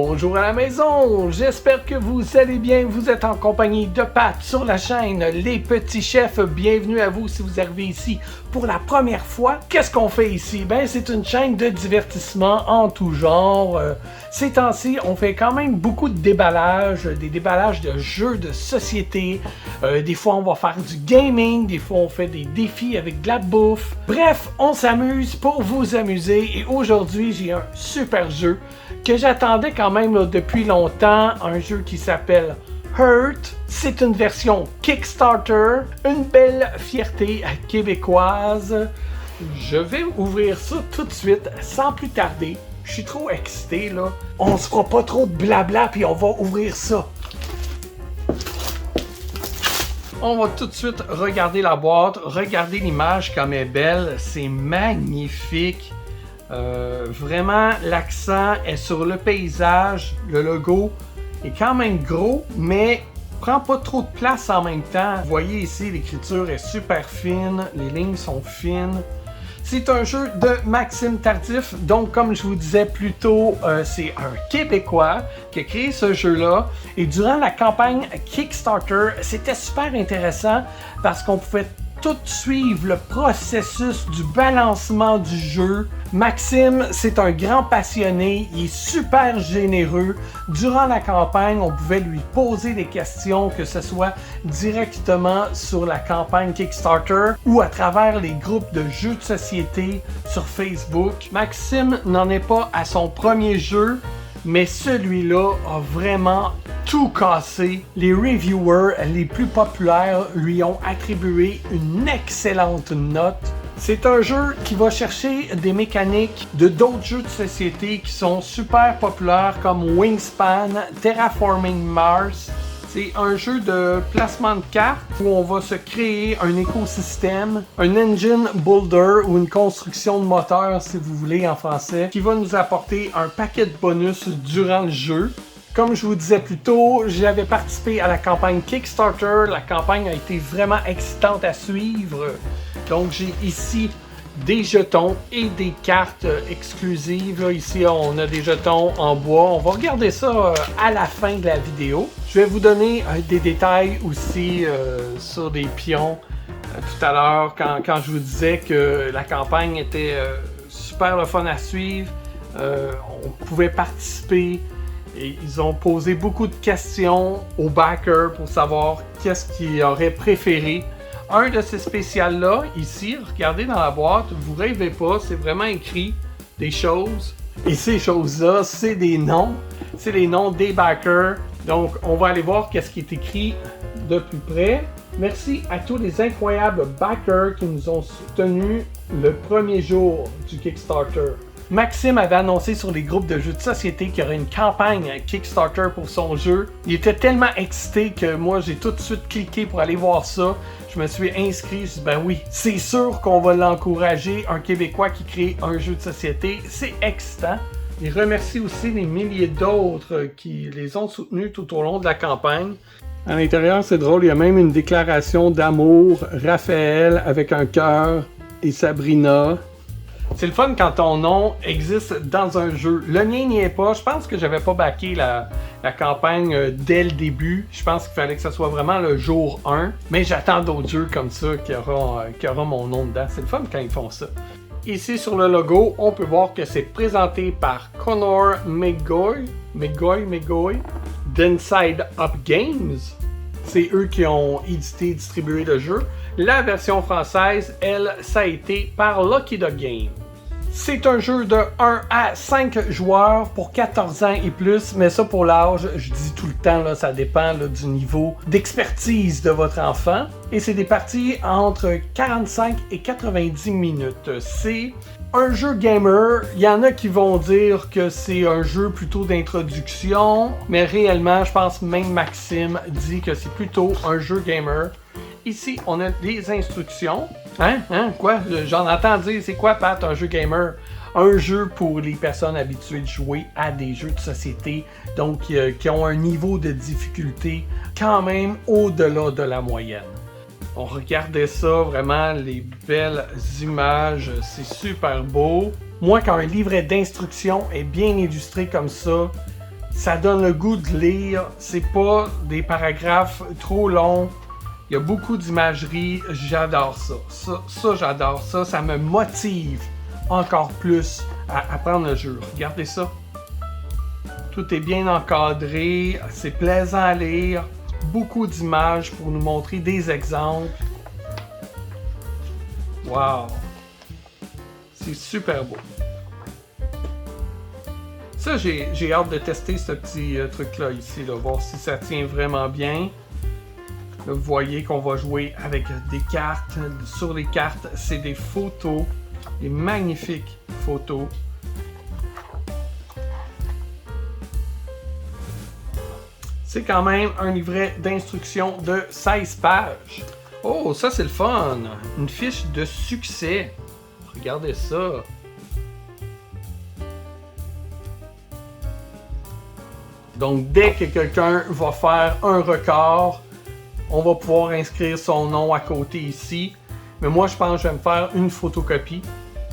Bonjour à la maison, j'espère que vous allez bien, vous êtes en compagnie de Pat sur la chaîne Les Petits Chefs. Bienvenue à vous si vous arrivez ici pour la première fois. Qu'est-ce qu'on fait ici? Ben c'est une chaîne de divertissement en tout genre. Ces temps-ci, on fait quand même beaucoup de déballages, des déballages de jeux de société. Des fois on va faire du gaming, des fois on fait des défis avec de la bouffe. Bref, on s'amuse pour vous amuser et aujourd'hui j'ai un super jeu que j'attendais quand même là, depuis longtemps, un jeu qui s'appelle Hurt. C'est une version Kickstarter, une belle fierté québécoise. Je vais ouvrir ça tout de suite, sans plus tarder. Je suis trop excité là. On se fera pas trop de blabla puis on va ouvrir ça. On va tout de suite regarder la boîte, regarder l'image comme elle est belle, c'est magnifique. Vraiment, l'accent est sur le paysage, le logo est quand même gros, mais prend pas trop de place en même temps. Vous voyez ici, l'écriture est super fine, les lignes sont fines. C'est un jeu de Maxime Tardif, donc comme je vous disais plus tôt, c'est un Québécois qui a créé ce jeu-là. Et durant la campagne Kickstarter, c'était super intéressant parce qu'on pouvait tout suivre le processus du balancement du jeu. Maxime, c'est un grand passionné, il est super généreux. Durant la campagne, on pouvait lui poser des questions, que ce soit directement sur la campagne Kickstarter ou à travers les groupes de jeux de société sur Facebook. Maxime n'en est pas à son premier jeu, mais celui-là a vraiment tout cassé. Les reviewers les plus populaires lui ont attribué une excellente note. C'est un jeu qui va chercher des mécaniques de d'autres jeux de société qui sont super populaires comme Wingspan, Terraforming Mars. C'est un jeu de placement de cartes où on va se créer un écosystème, un engine builder ou une construction de moteur si vous voulez en français, qui va nous apporter un paquet de bonus durant le jeu. Comme je vous disais plus tôt, j'avais participé à la campagne Kickstarter. La campagne a été vraiment excitante à suivre. Donc j'ai ici des jetons et des cartes exclusives. Là, ici, on a des jetons en bois. On va regarder ça à la fin de la vidéo. Je vais vous donner des détails aussi sur des pions. Tout à l'heure, quand je vous disais que la campagne était super le fun à suivre, on pouvait participer. Et ils ont posé beaucoup de questions aux backers pour savoir qu'est-ce qu'ils auraient préféré. Un de ces spéciales-là, ici, regardez dans la boîte, vous rêvez pas, c'est vraiment écrit des choses. Et ces choses-là, c'est des noms. C'est les noms des backers. Donc, on va aller voir qu'est-ce qui est écrit de plus près. Merci à tous les incroyables backers qui nous ont soutenus le premier jour du Kickstarter. Maxime avait annoncé sur les groupes de jeux de société qu'il y aurait une campagne Kickstarter pour son jeu. Il était tellement excité que moi j'ai tout de suite cliqué pour aller voir ça. Je me suis inscrit, je dis ben oui, c'est sûr qu'on va l'encourager, un Québécois qui crée un jeu de société, c'est excitant. Il remercie aussi les milliers d'autres qui les ont soutenus tout au long de la campagne. À l'intérieur, c'est drôle, il y a même une déclaration d'amour, Raphaël avec un cœur et Sabrina. C'est le fun quand ton nom existe dans un jeu. Le mien n'y est pas. Je pense que j'avais pas backé la campagne dès le début. Je pense qu'il fallait que ce soit vraiment le jour 1. Mais j'attends d'autres jeux comme ça qui auront mon nom dedans. C'est le fun quand ils font ça. Ici sur le logo, on peut voir que c'est présenté par Connor McGoy d'Inside Up Games. C'est eux qui ont édité et distribué le jeu. La version française, elle, ça a été par Lucky Dog Games. C'est un jeu de 1 à 5 joueurs pour 14 ans et plus, mais ça pour l'âge, je dis tout le temps, là, ça dépend là, du niveau d'expertise de votre enfant. Et c'est des parties entre 45 et 90 minutes. C'est un jeu gamer. Il y en a qui vont dire que c'est un jeu plutôt d'introduction, mais réellement, je pense même Maxime dit que c'est plutôt un jeu gamer. Ici, on a des instructions. Quoi? J'en entends dire, c'est quoi, Pat, un jeu gamer? Un jeu pour les personnes habituées de jouer à des jeux de société, donc qui ont un niveau de difficulté quand même au-delà de la moyenne. On regardait ça, vraiment, les belles images, c'est super beau. Moi, quand un livret d'instructions est bien illustré comme ça, Ça donne le goût de lire. C'est pas des paragraphes trop longs. Il y a beaucoup d'imagerie. J'adore ça. Ça, j'adore ça. Ça me motive encore plus à apprendre le jeu. Regardez ça. Tout est bien encadré. C'est plaisant à lire. Beaucoup d'images pour nous montrer des exemples. Wow! C'est super beau. Ça, j'ai hâte de tester ce petit truc-là ici, là, voir si ça tient vraiment bien. Là, vous voyez qu'on va jouer avec des cartes. Sur les cartes, c'est des photos, des magnifiques photos. C'est quand même un livret d'instructions de 16 pages. Oh, ça c'est le fun! Une fiche de succès. Regardez ça. Donc, dès que quelqu'un va faire un record, on va pouvoir inscrire son nom à côté ici. Mais moi, je pense que je vais me faire une photocopie.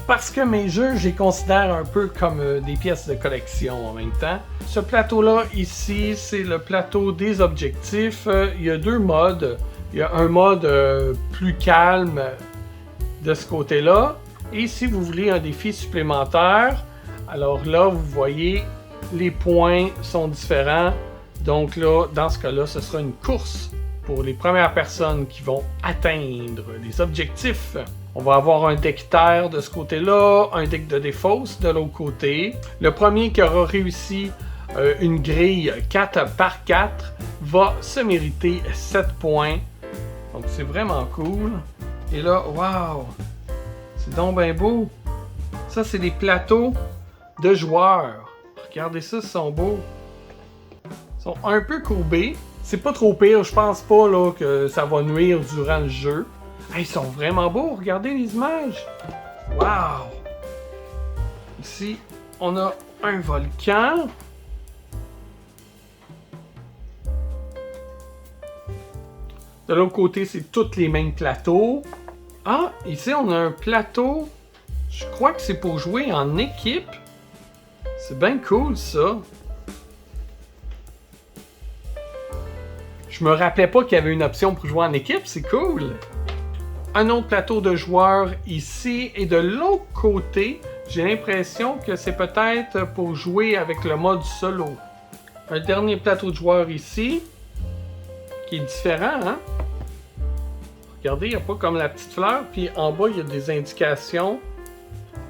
Parce que mes jeux, je les considère un peu comme des pièces de collection en même temps. Ce plateau-là, ici, c'est le plateau des objectifs. Il y a deux modes. Il y a un mode plus calme de ce côté-là. Et si vous voulez un défi supplémentaire, alors là, vous voyez, les points sont différents. Donc là, dans ce cas-là, ce sera une course pour les premières personnes qui vont atteindre les objectifs. On va avoir un deck terre de ce côté-là, un deck de défausse de l'autre côté. Le premier qui aura réussi une grille 4 par 4 va se mériter 7 points. Donc c'est vraiment cool. Et là, waouh! C'est donc bien beau. Ça, c'est des plateaux de joueurs. Regardez ça, ils sont beaux. Ils sont un peu courbés. C'est pas trop pire, je pense pas là, que ça va nuire durant le jeu. Hey, ils sont vraiment beaux, regardez les images. Wow! Ici, on a un volcan. De l'autre côté, c'est tous les mêmes plateaux. Ah, ici, on a un plateau. Je crois que c'est pour jouer en équipe. C'est bien cool, ça. Je me rappelais pas qu'il y avait une option pour jouer en équipe. C'est cool. Un autre plateau de joueurs ici. Et de l'autre côté, j'ai l'impression que c'est peut-être pour jouer avec le mode solo. Un dernier plateau de joueurs ici. Qui est différent, hein? Regardez, il n'y a pas comme la petite fleur. Puis en bas, il y a des indications.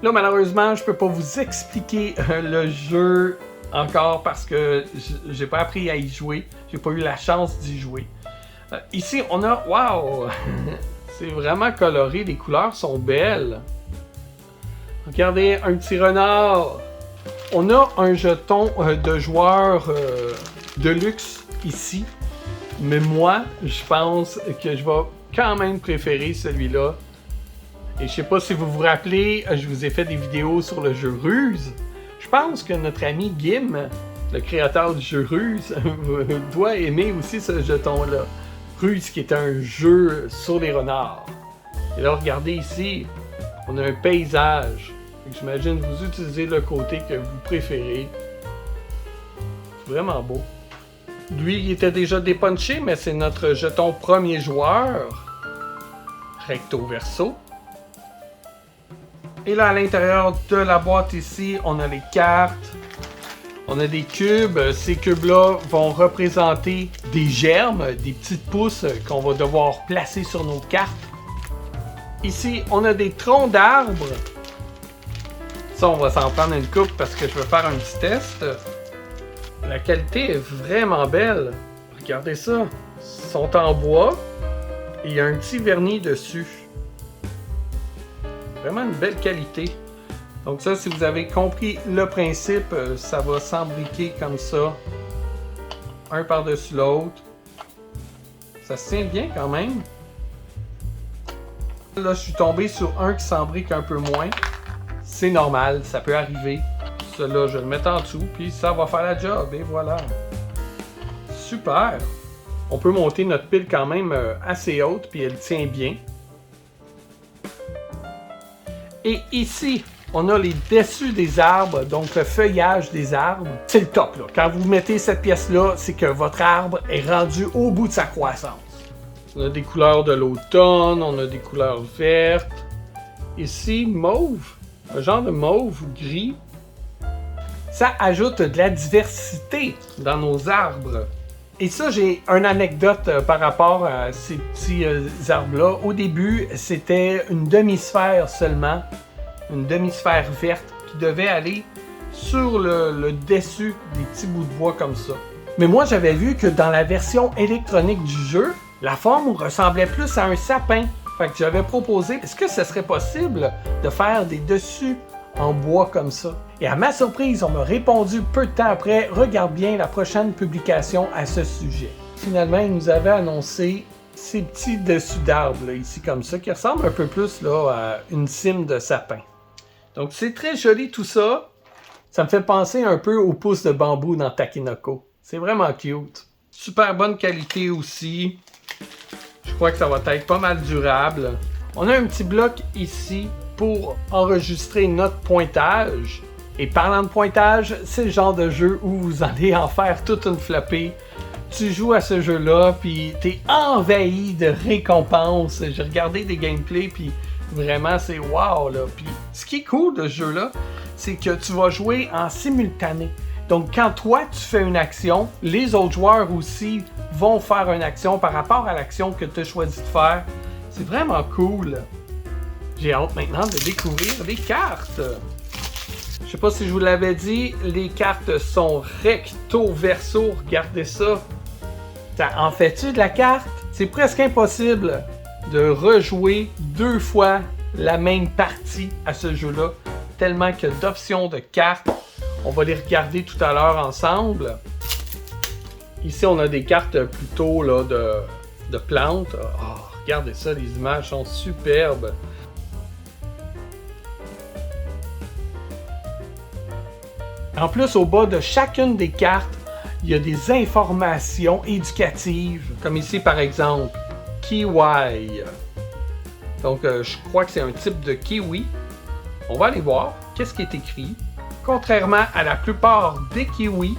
Là, malheureusement, je peux pas vous expliquer le jeu encore parce que j'ai pas appris à y jouer. J'ai pas eu la chance d'y jouer. Ici, on a... Waouh! C'est vraiment coloré. Les couleurs sont belles. Regardez, un petit renard. On a un jeton de joueur de luxe ici. Mais moi, je pense que je vais quand même préférer celui-là. Et je sais pas si vous vous rappelez, je vous ai fait des vidéos sur le jeu Ruse. Je pense que notre ami Gim, le créateur du jeu Ruse, doit aimer aussi ce jeton-là. Ruse qui est un jeu sur les renards. Et là, regardez ici, on a un paysage. J'imagine que vous utilisez le côté que vous préférez. C'est vraiment beau. Lui, il était déjà dépunché, mais c'est notre jeton premier joueur. Recto verso. Et là, à l'intérieur de la boîte ici, on a les cartes. On a des cubes. Ces cubes-là vont représenter des germes, des petites pousses qu'on va devoir placer sur nos cartes. Ici, on a des troncs d'arbres. Ça, on va s'en prendre une coupe parce que je veux faire un petit test. La qualité est vraiment belle. Regardez ça. Ils sont en bois et il y a un petit vernis dessus. Vraiment une belle qualité. Donc ça, si vous avez compris le principe, ça va s'embriquer comme ça. Un par-dessus l'autre. Ça se tient bien quand même. Là, je suis tombé sur un qui s'embrique un peu moins. C'est normal, ça peut arriver. Celui-là, je vais le mettre en dessous, puis ça va faire la job. Et voilà. Super! On peut monter notre pile quand même assez haute, puis elle tient bien. Et ici, On a les dessus des arbres, donc le feuillage des arbres. C'est le top, là. Quand vous mettez cette pièce-là, c'est que votre arbre est rendu au bout de sa croissance. On a des couleurs de l'automne, on a des couleurs vertes. Ici, mauve, un genre de mauve ou gris. Ça ajoute de la diversité dans nos arbres. Et ça, j'ai une anecdote par rapport à ces petits arbres-là. Au début, c'était une demi-sphère seulement, une demi-sphère verte qui devait aller sur le dessus des petits bouts de bois comme ça. Mais moi, j'avais vu que dans la version électronique du jeu, la forme ressemblait plus à un sapin. Fait que j'avais proposé, est-ce que ce serait possible de faire des dessus en bois comme ça? Et à ma surprise, on m'a répondu peu de temps après, regarde bien la prochaine publication à ce sujet. Finalement, ils nous avaient annoncé ces petits dessus d'arbres là, ici comme ça, qui ressemblent un peu plus là, à une cime de sapin. Donc c'est très joli tout ça. Ça me fait penser un peu aux pousses de bambou dans Takenoko. C'est vraiment cute. Super bonne qualité aussi. Je crois que ça va être pas mal durable. On a un petit bloc ici pour enregistrer notre pointage. Et parlant de pointage, c'est le genre de jeu où vous allez en faire toute une flopée. Tu joues à ce jeu-là, puis t'es envahi de récompenses. J'ai regardé des gameplays, puis vraiment c'est wow là. Puis ce qui est cool de ce jeu-là, c'est que tu vas jouer en simultané. Donc quand toi tu fais une action, les autres joueurs aussi vont faire une action par rapport à l'action que tu as choisi de faire. C'est vraiment cool. J'ai hâte maintenant de découvrir les cartes. Je sais pas si je vous l'avais dit, les cartes sont recto verso. Regardez ça. Ça en fait-tu de la carte? C'est presque impossible de rejouer deux fois la même partie à ce jeu-là. Tellement que d'options de cartes. On va les regarder tout à l'heure ensemble. Ici, on a des cartes plutôt là, de plantes. Oh, regardez ça, les images sont superbes. En plus, au bas de chacune des cartes, il y a des informations éducatives. Comme ici, par exemple, kiwi. Donc, je crois que c'est un type de kiwi. On va aller voir qu'est-ce qui est écrit. Contrairement à la plupart des kiwis,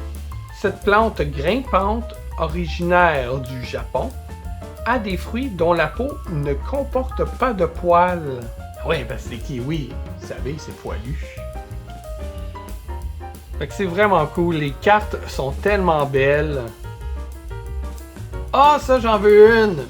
cette plante grimpante, originaire du Japon, a des fruits dont la peau ne comporte pas de poils. Oui, parce que les kiwis, vous savez, c'est poilu. Fait que c'est vraiment cool. Les cartes sont tellement belles. Ah, ça, j'en veux une!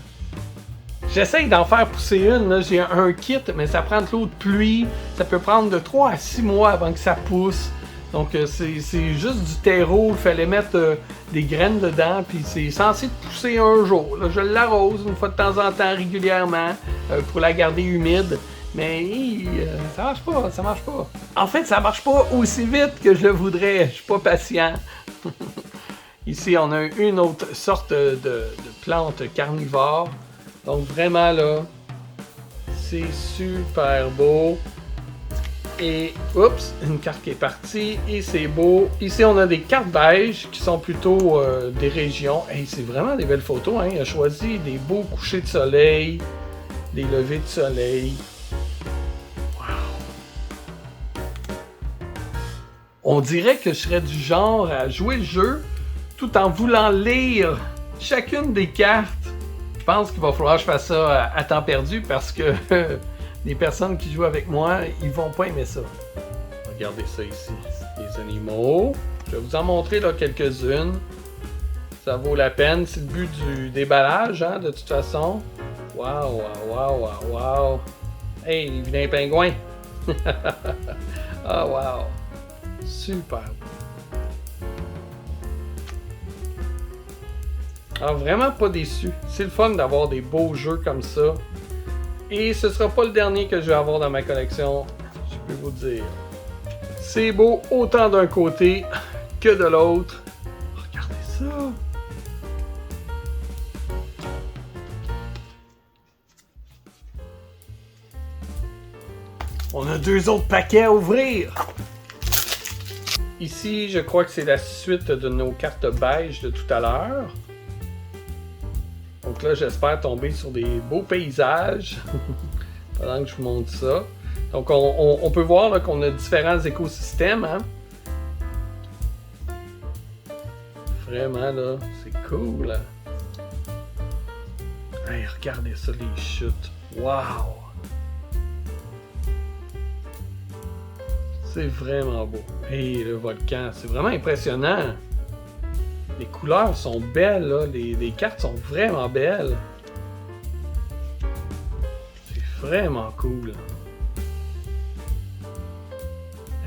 J'essaye d'en faire pousser une. Là. J'ai un kit, mais ça prend de l'eau de pluie. Ça peut prendre de 3 à 6 mois avant que ça pousse. Donc, c'est juste du terreau. Il fallait mettre des graines dedans. Puis, c'est censé pousser un jour. Là, je l'arrose une fois de temps en temps régulièrement pour la garder humide. Mais ça marche pas, ça marche pas. En fait, ça marche pas aussi vite que je le voudrais. Je suis pas patient. Ici, on a une autre sorte de plante carnivore. Donc vraiment là, c'est super beau. Et, oups, une carte qui est partie. Et c'est beau. Ici, on a des cartes beige qui sont plutôt des régions. Hey, c'est vraiment des belles photos. Hein? Il a choisi des beaux couchers de soleil, des levées de soleil. On dirait que je serais du genre à jouer le jeu tout en voulant lire chacune des cartes. Je pense qu'il va falloir que je fasse ça à temps perdu parce que les personnes qui jouent avec moi, ils vont pas aimer ça. Regardez ça ici, les animaux. Je vais vous en montrer là quelques-unes. Ça vaut la peine, c'est le but du déballage, hein, de toute façon. Waouh, waouh, waouh, waouh. Hey, les vilains pingouins. Ah, waouh. Super. Alors vraiment pas déçu. C'est le fun d'avoir des beaux jeux comme ça. Et ce sera pas le dernier que je vais avoir dans ma collection, je peux vous dire. C'est beau autant d'un côté que de l'autre. Regardez ça. On a 2 autres paquets à ouvrir. Ici, je crois que c'est la suite de nos cartes beige de tout à l'heure. Donc là, j'espère tomber sur des beaux paysages pendant que je vous montre ça. Donc on peut voir là, qu'on a différents écosystèmes. Hein? Vraiment là, c'est cool. Hey, regardez ça, les chutes. Wow! C'est vraiment beau. Hey, le volcan, c'est vraiment impressionnant. Les couleurs sont belles, là. Les cartes sont vraiment belles. C'est vraiment cool.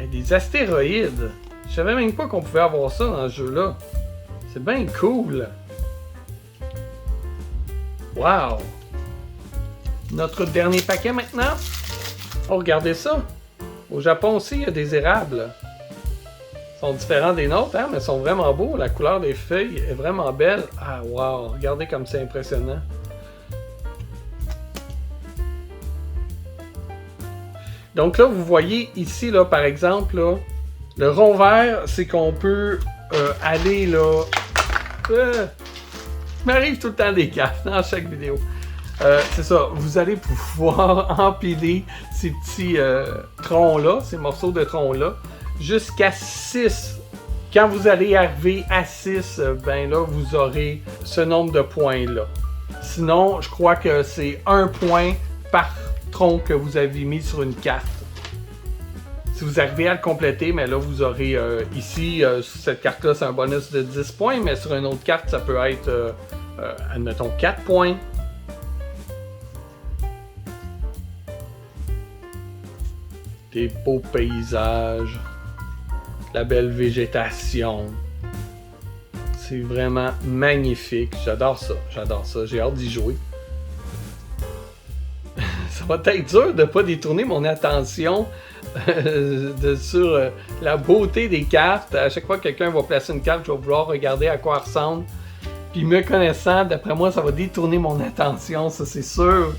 Hey, des astéroïdes. Je savais même pas qu'on pouvait avoir ça dans ce jeu-là. C'est bien cool. Wow! Notre dernier paquet maintenant. Oh, regardez ça. Au Japon aussi, il y a des érables. Ils sont différents des nôtres, hein, mais ils sont vraiment beaux. La couleur des feuilles est vraiment belle. Ah, wow! Regardez comme c'est impressionnant. Donc là, vous voyez ici, là, par exemple, là, le rond vert, c'est qu'on peut aller là. Il m'arrive tout le temps des gaffes dans chaque vidéo. C'est ça, vous allez pouvoir empiler ces petits troncs-là, ces morceaux de troncs-là, jusqu'à 6. Quand vous allez arriver à 6, ben là, vous aurez ce nombre de points-là. Sinon, je crois que c'est 1 point par tronc que vous avez mis sur une carte. Si vous arrivez à le compléter, mais là, vous aurez ici, sur cette carte-là, c'est un bonus de 10 points, mais sur une autre carte, ça peut être, admettons, 4 points. Des beaux paysages, la belle végétation. C'est vraiment magnifique. J'adore ça, j'ai hâte d'y jouer. Ça va être dur de ne pas détourner mon attention sur la beauté des cartes. À chaque fois que quelqu'un va placer une carte, je vais vouloir regarder à quoi elle ressemble. Puis me connaissant, d'après moi, ça va détourner mon attention, ça c'est sûr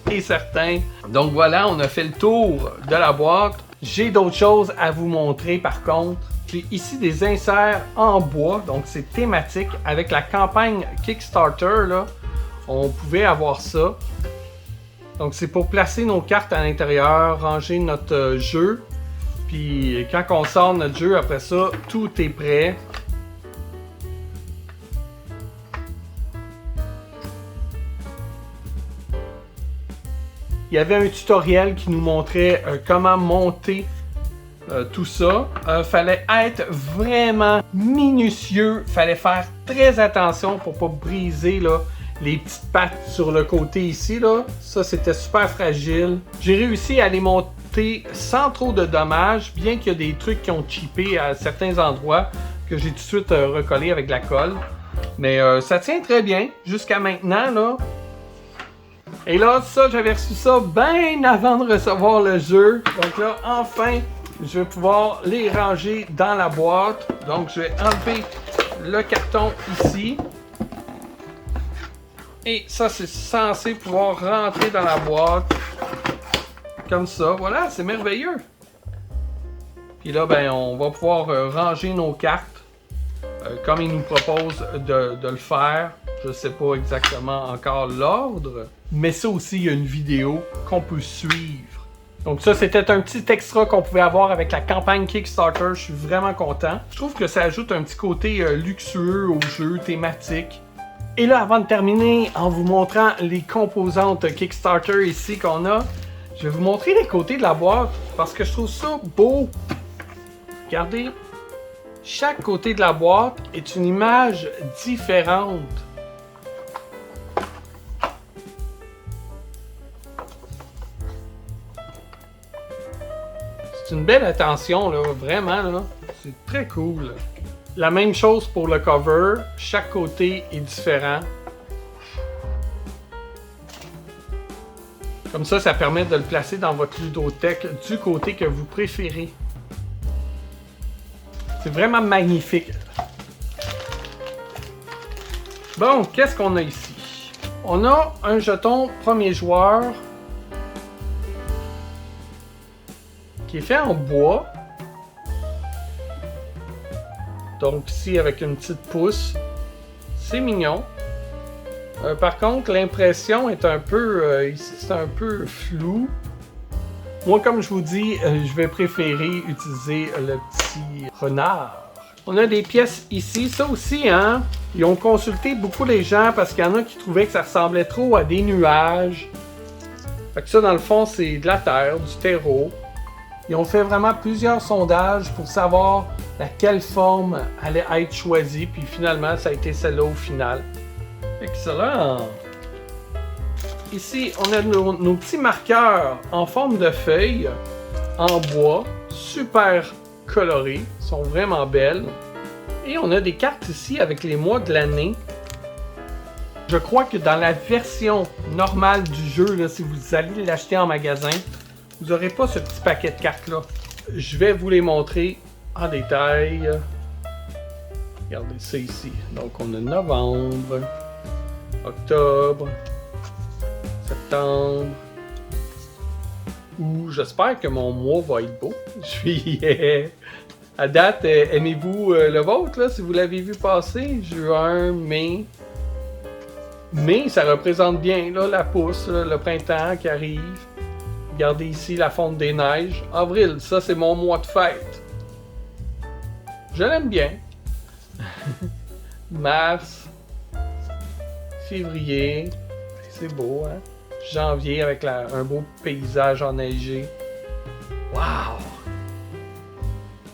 et certain. Donc voilà, on a fait le tour de la boîte. J'ai d'autres choses à vous montrer par contre. J'ai ici des inserts en bois, donc c'est thématique. Avec la campagne Kickstarter, là, on pouvait avoir ça. Donc c'est pour placer nos cartes à l'intérieur, ranger notre jeu. Puis quand on sort notre jeu, après ça, tout est prêt. Il y avait un tutoriel qui nous montrait comment monter tout ça. Fallait être vraiment minutieux. Fallait faire très attention pour pas briser là, les petites pattes sur le côté ici. Là. Ça, c'était super fragile. J'ai réussi à les monter sans trop de dommages, bien qu'il y a des trucs qui ont chippé à certains endroits que j'ai tout de suite recollé avec de la colle. Mais ça tient très bien jusqu'à maintenant. Là. Et là, ça, j'avais reçu ça bien avant de recevoir le jeu. Donc là, enfin, je vais pouvoir les ranger dans la boîte. Donc, je vais enlever le carton ici. Et ça, c'est censé pouvoir rentrer dans la boîte. Comme ça. Voilà, c'est merveilleux. Puis là, ben, on va pouvoir ranger nos cartes. Comme il nous propose de le faire. Je ne sais pas exactement encore l'ordre. Mais ça aussi, il y a une vidéo qu'on peut suivre. Donc ça, c'était un petit extra qu'on pouvait avoir avec la campagne Kickstarter. Je suis vraiment content. Je trouve que ça ajoute un petit côté luxueux au jeu, thématique. Et là, avant de terminer, en vous montrant les composantes Kickstarter ici qu'on a, je vais vous montrer les côtés de la boîte parce que je trouve ça beau. Regardez, chaque côté de la boîte est une image différente. C'est une belle attention, là, vraiment, là. C'est très cool. La même chose pour le cover. Chaque côté est différent. Comme ça, ça permet de le placer dans votre ludothèque du côté que vous préférez. C'est vraiment magnifique. Bon, qu'est-ce qu'on a ici? On a un jeton premier joueur qui est fait en bois. Donc ici avec une petite pousse. C'est mignon. Par contre, l'impression est un peu... ici, c'est un peu flou. Moi, comme je vous dis, je vais préférer utiliser le petit renard. On a des pièces ici. Ça aussi, hein, ils ont consulté beaucoup les gens parce qu'il y en a qui trouvaient que ça ressemblait trop à des nuages. Fait que ça, dans le fond, c'est de la terre, du terreau. Ils ont fait vraiment plusieurs sondages pour savoir laquelle forme allait être choisie. Puis finalement, ça a été celle-là au final. Excellent! Ici, on a nos petits marqueurs en forme de feuilles, en bois, super colorées, sont vraiment belles. Et on a des cartes ici avec les mois de l'année. Je crois que dans la version normale du jeu, là, si vous allez l'acheter en magasin, vous n'aurez pas ce petit paquet de cartes-là. Je vais vous les montrer en détail. Regardez ça ici. Donc on a novembre, octobre, septembre, août. J'espère que mon mois va être beau. Je suis... à date, aimez-vous le vôtre, là, si vous l'avez vu passer? Juin, mai. Mai, ça représente bien là, la pousse, là, le printemps qui arrive. Regardez ici la fonte des neiges. Avril, ça c'est mon mois de fête. Je l'aime bien. Mars, février, c'est beau, hein? Janvier avec un beau paysage enneigé. Wow!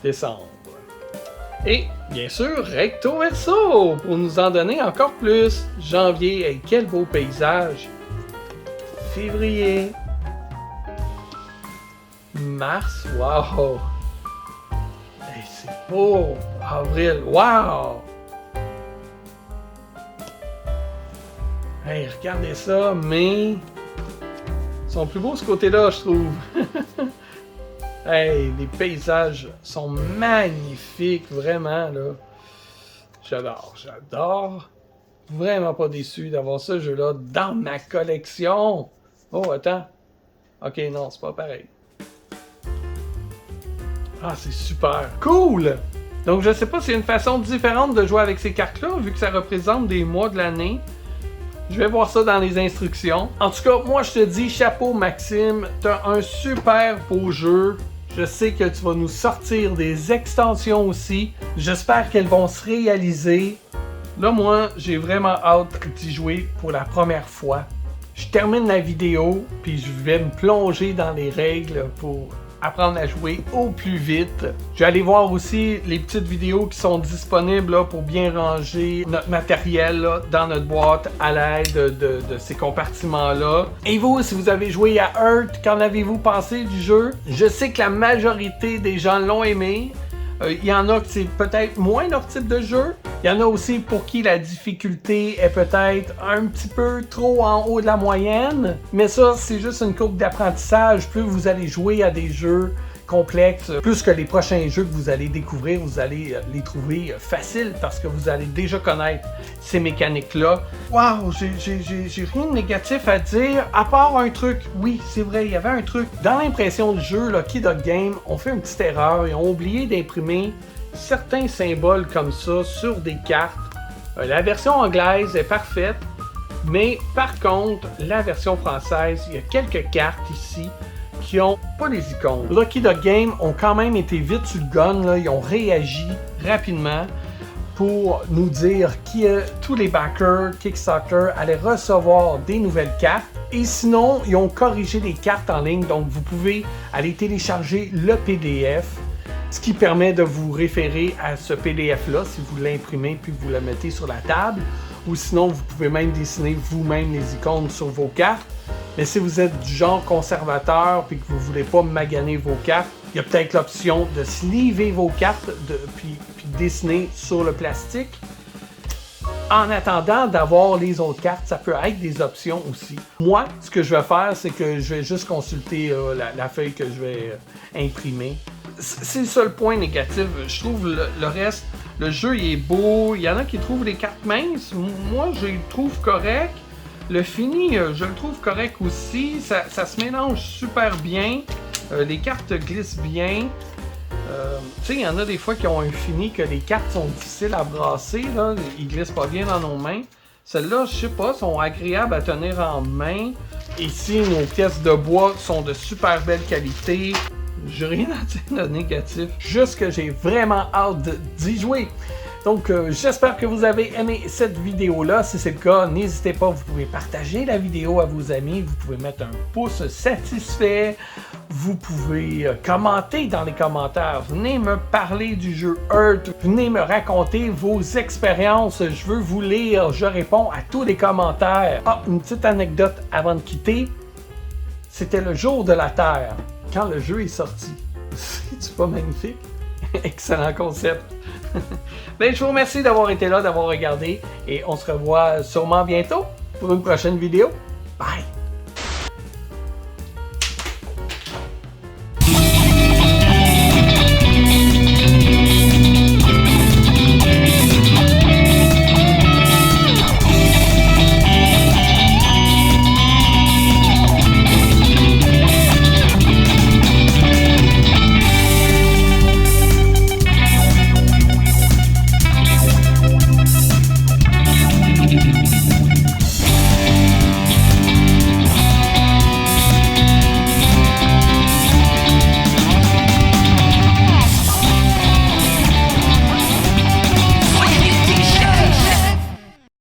Décembre. Et, bien sûr, recto verso, pour nous en donner encore plus. Janvier, hey, quel beau paysage. Février. Mars, wow. Hey, c'est beau. Avril, wow. Hey, regardez ça, mai. Ils sont plus beaux ce côté-là, je trouve. Hey, les paysages sont magnifiques, vraiment, là. J'adore, j'adore. Vraiment pas déçu d'avoir ce jeu-là dans ma collection. Oh, attends. Ok, non, c'est pas pareil. Ah, c'est super cool! Donc, je sais pas si c'est une façon différente de jouer avec ces cartes-là, vu que ça représente des mois de l'année. Je vais voir ça dans les instructions. En tout cas, moi, je te dis, chapeau, Maxime. T'as un super beau jeu. Je sais que tu vas nous sortir des extensions aussi. J'espère qu'elles vont se réaliser. Là, moi, j'ai vraiment hâte d'y jouer pour la première fois. Je termine la vidéo, puis je vais me plonger dans les règles pour apprendre à jouer au plus vite. Je vais aller voir aussi les petites vidéos qui sont disponibles là, pour bien ranger notre matériel là, dans notre boîte à l'aide de ces compartiments-là. Et vous, si vous avez joué à Earth, qu'en avez-vous pensé du jeu? Je sais que la majorité des gens l'ont aimé. Il y en a que c'est peut-être moins leur type de jeu. Il y en a aussi pour qui la difficulté est peut-être un petit peu trop en haut de la moyenne. Mais ça, c'est juste une courbe d'apprentissage. Plus vous allez jouer à des jeux complexes, plus que les prochains jeux que vous allez découvrir, vous allez les trouver faciles parce que vous allez déjà connaître ces mécaniques-là. Waouh, j'ai rien de négatif à dire, à part un truc. Oui, c'est vrai, il y avait un truc. Dans l'impression du jeu, Lucky Dog Game ont fait une petite erreur. Ils ont oublié d'imprimer certains symboles comme ça sur des cartes. La version anglaise est parfaite, mais par contre, la version française, il y a quelques cartes ici qui ont pas les icônes. Lucky Dog Game ont quand même été vite sur le gun, là. Ils ont réagi rapidement pour nous dire que tous les backers Kickstarter allaient recevoir des nouvelles cartes. Et sinon, ils ont corrigé les cartes en ligne, donc vous pouvez aller télécharger le PDF, ce qui permet de vous référer à ce PDF-là si vous l'imprimez puis vous le mettez sur la table. Ou sinon, vous pouvez même dessiner vous-même les icônes sur vos cartes. Mais si vous êtes du genre conservateur et que vous ne voulez pas maganer vos cartes, il y a peut-être l'option de sleever vos cartes puis dessiner sur le plastique. En attendant d'avoir les autres cartes, ça peut être des options aussi. Moi, ce que je vais faire, c'est que je vais juste consulter la feuille que je vais imprimer. C'est le seul point négatif. Je trouve le reste, le jeu il est beau. Il y en a qui trouvent les cartes minces. Moi, je les trouve corrects. Le fini, je le trouve correct aussi. Ça se mélange super bien. Les cartes glissent bien. Tu sais, il y en a des fois qui ont un fini que les cartes sont difficiles à brasser. Là. Ils glissent pas bien dans nos mains. Celles-là, je sais pas, sont agréables à tenir en main. Ici, nos pièces de bois sont de super belle qualité. J'ai rien à dire de négatif, juste que j'ai vraiment hâte d'y jouer. Donc, j'espère que vous avez aimé cette vidéo-là. Si c'est le cas, n'hésitez pas, vous pouvez partager la vidéo à vos amis, vous pouvez mettre un pouce satisfait, vous pouvez commenter dans les commentaires, venez me parler du jeu Earth, venez me raconter vos expériences, je veux vous lire, je réponds à tous les commentaires. Ah, une petite anecdote avant de quitter, c'était le jour de la Terre, quand le jeu est sorti. C'est pas magnifique? Excellent concept. Ben, je vous remercie d'avoir été là, d'avoir regardé et on se revoit sûrement bientôt pour une prochaine vidéo. Bye!